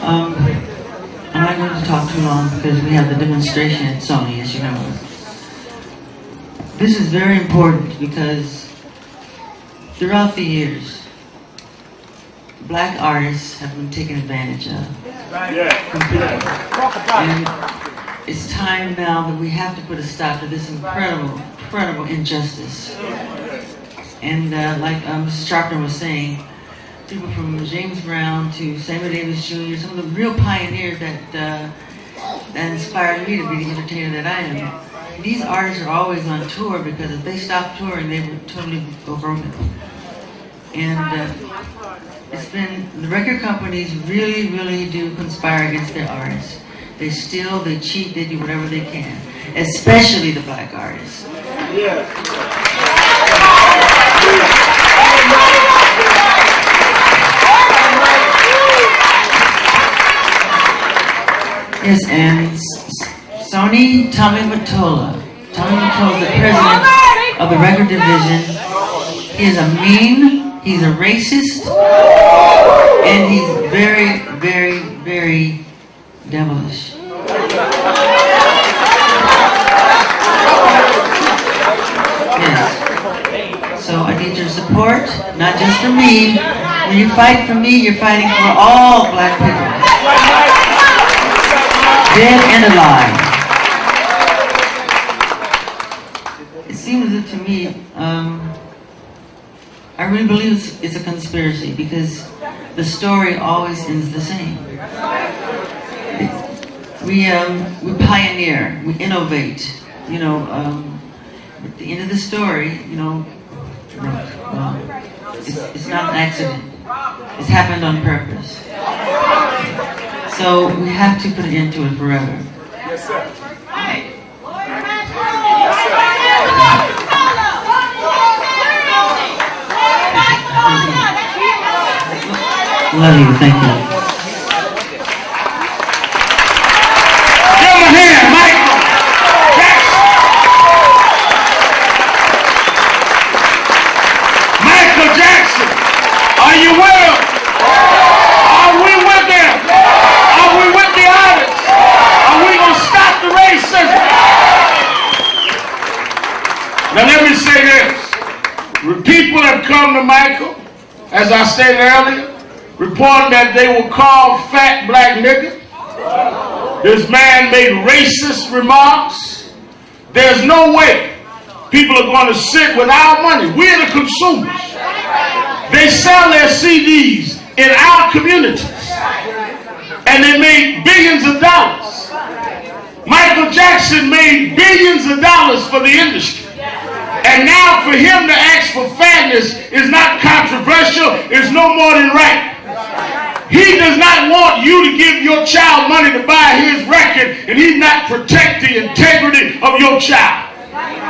I'm not going to talk too long because we have the demonstration at Sony, as you know. This is very important because throughout the years, black artists have been taken advantage of. And it's time now that we have to put a stop to this incredible injustice. And like Mrs. Sharpton was saying, people from James Brown to Samuel Davis Jr., some of the real pioneers that inspired me to be the entertainer that I am. These artists are always on tour because if they stopped touring, they would totally go broken. And it's been, the record companies really do conspire against their artists. They steal, they cheat, they do whatever they can, especially the black artists. Yes, and Sony Tommy Mottola. Tommy Mottola is the president of the record division. He is a mean, he's a racist, and he's very devilish. Yes. So I need your support, not just for me. When you fight for me, you're fighting for all black people. Dead and alive. It seems as if to me, I really believe it's a conspiracy because the story always ends the same. We pioneer, we innovate. You know, at the end of the story, you know, it's not an accident. It's happened on purpose. So we have to put an end to it forever. Yes, sir. Love you, thank you. Give him a hand, Michael Jackson. Michael Jackson, are you well? Are we with him? Are we with the artists? Are we going to stop the racism? Now let me say this. People have come to Michael, as I stated earlier, reporting that they were called fat black nigger. This man made racist remarks. There's no way people are going to sit with our money. We're the consumers. They sell their CDs in our communities. And they made billions of dollars. Michael Jackson made billions of dollars for the industry. And now for him to ask for fairness is not controversial, it's no more than right. He does not want you to give your child money to buy his record and he's not protect the integrity of your child.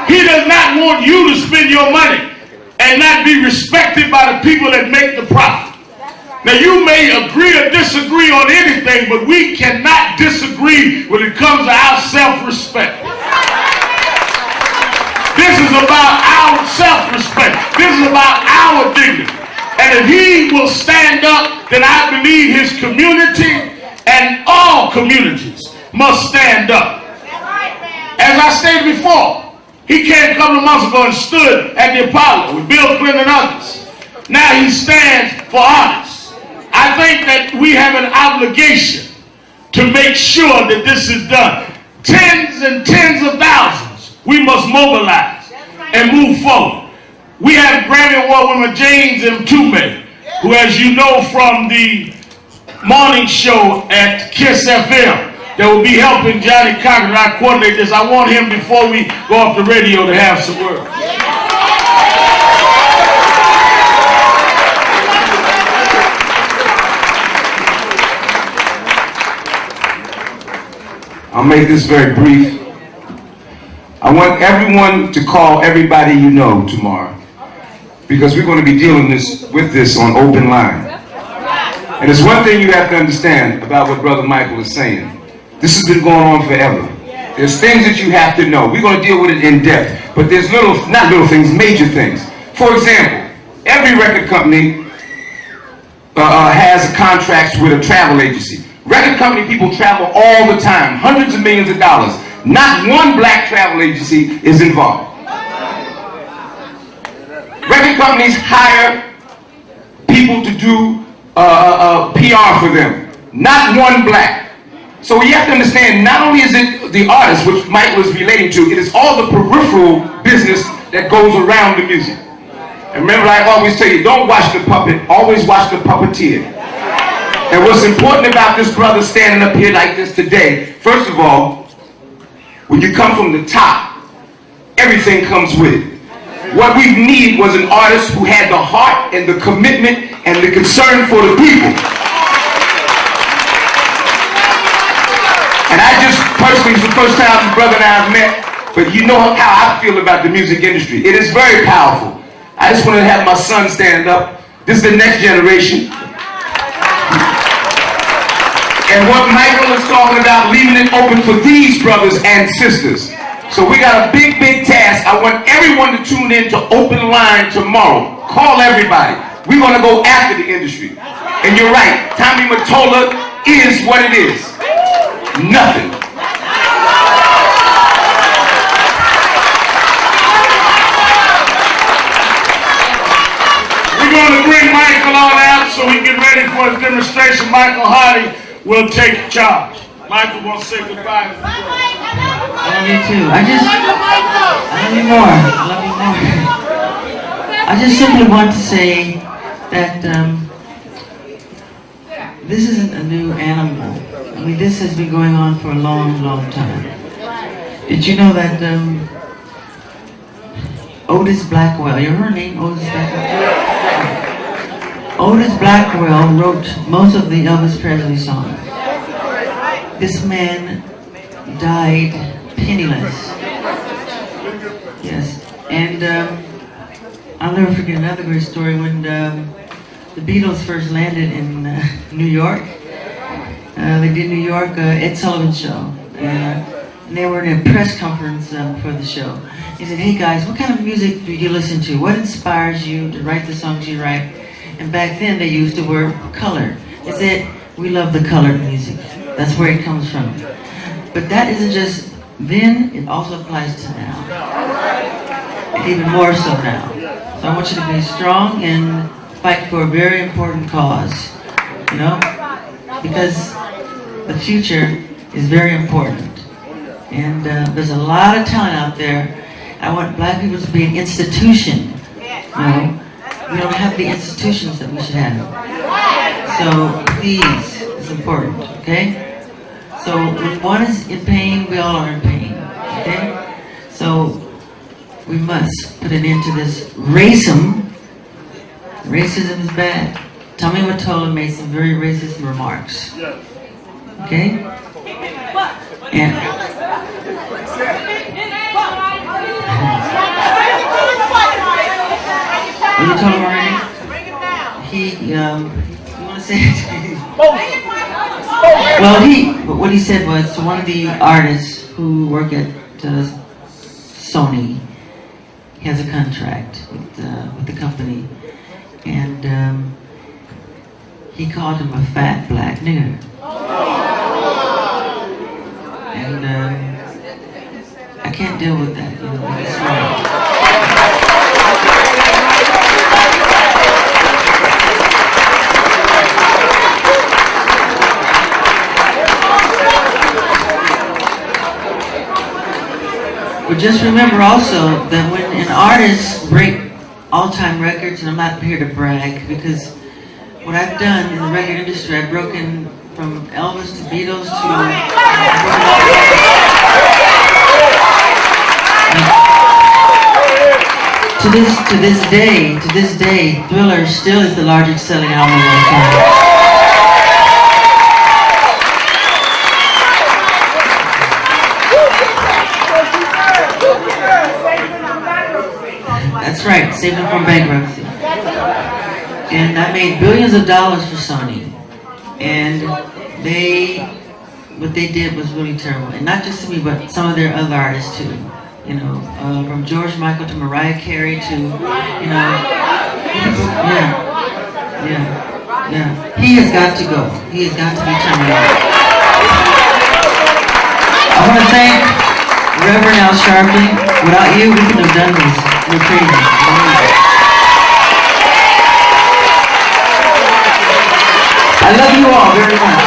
He does not want you to spend your money and not be respected by the people that make the profit. Now you may agree or disagree on anything, but we cannot disagree when it comes to our self-respect. This is about our self-respect. This is about our dignity. And if he will stand up, then I believe his community and all communities must stand up. As I stated before, he came a couple of months ago and stood at the Apollo with Bill Clinton and others. Now he stands for artists. I think that we have an obligation to make sure that this is done. Tens and tens of thousands, we must mobilize and move forward. We have Grammy Award winner James M. Tume, who, as you know from the morning show at KISS FM, that will be helping Johnny Cochran. I coordinate this. I want him, before we go off the radio, to have some words. I'll make this very brief. I want everyone to call everybody you know tomorrow, because we're going to be dealing with this on open line. And there's one thing you have to understand about what Brother Michael is saying. This has been going on forever. There's things that you have to know. We're going to deal with it in depth. But there's not little things, major things. For example, every record company has contracts with a travel agency. Record company people travel all the time, hundreds of millions of dollars. Not one black travel agency is involved. Record companies hire people to do PR for them. Not one black. So you have to understand, not only is it the artist, which Mike was relating to, it is all the peripheral business that goes around the music. And remember, I always tell you, don't watch the puppet, always watch the puppeteer. And what's important about this brother standing up here like this today, first of all, when you come from the top, everything comes with it. What we need was an artist who had the heart and the commitment and the concern for the people. And I just personally, it's the first time the brother and I have met, but you know how I feel about the music industry. It is very powerful. I just want to have my son stand up. This is the next generation. And what Michael is talking about, leaving it open for these brothers and sisters. So we got a big, big task. I want everyone to tune in to Open Line tomorrow. Call everybody. We're going to go after the industry. And you're right, Tommy Mottola is what it is. Nothing. We're going to bring Michael on out so we get ready for his demonstration. Michael Hardy will take charge. Michael wants to say goodbye. I love you too. I love you more. I love you more. I just simply want to say that this isn't a new animal. I mean, this has been going on for a long, long time. Did you know that Otis Blackwell, you heard her name, Otis Blackwell? Otis Blackwell wrote most of the Elvis Presley songs. This man died penniless. Yes, and I'll never forget another great story when the Beatles first landed in New York. They did New York Ed Sullivan show, and they were in a press conference for the show. He said, "Hey guys, what kind of music do you listen to? What inspires you to write the songs you write?" And back then they used the word color. They said, "We love the colored music. That's where it comes from." But that isn't just then, it also applies to now. And even more so now. So I want you to be strong and fight for a very important cause. You know? Because the future is very important. And there's a lot of talent out there. I want black people to be an institution. You know? We don't have the institutions that we should have. So please, it's important, okay? So when one is in pain, we all are in pain, okay? So we must put an end to this racism. Racism is bad. Tommy Mottola made some very racist remarks, okay? And you told him already? You want to say it? Well, what he said was, to one of the artists who work at Sony, he has a contract with the company, and he called him a fat black nigger. And I can't deal with that, you know, it's wrong. But just remember also that when an artist break all-time records, and I'm not here to brag, because what I've done in the record industry, I've broken from Elvis to Beatles to this day, Thriller still is the largest selling album of all time. That's right, saved them from bankruptcy. And I made billions of dollars for Sony. And what they did was really terrible. And not just to me, but some of their other artists too. You know, from George Michael to Mariah Carey to, you know, yeah. Now, he has got to go. He has got to be terminated. I want to thank Reverend Al Sharpton. Without you, we couldn't have done this. You're crazy. I love you all very much.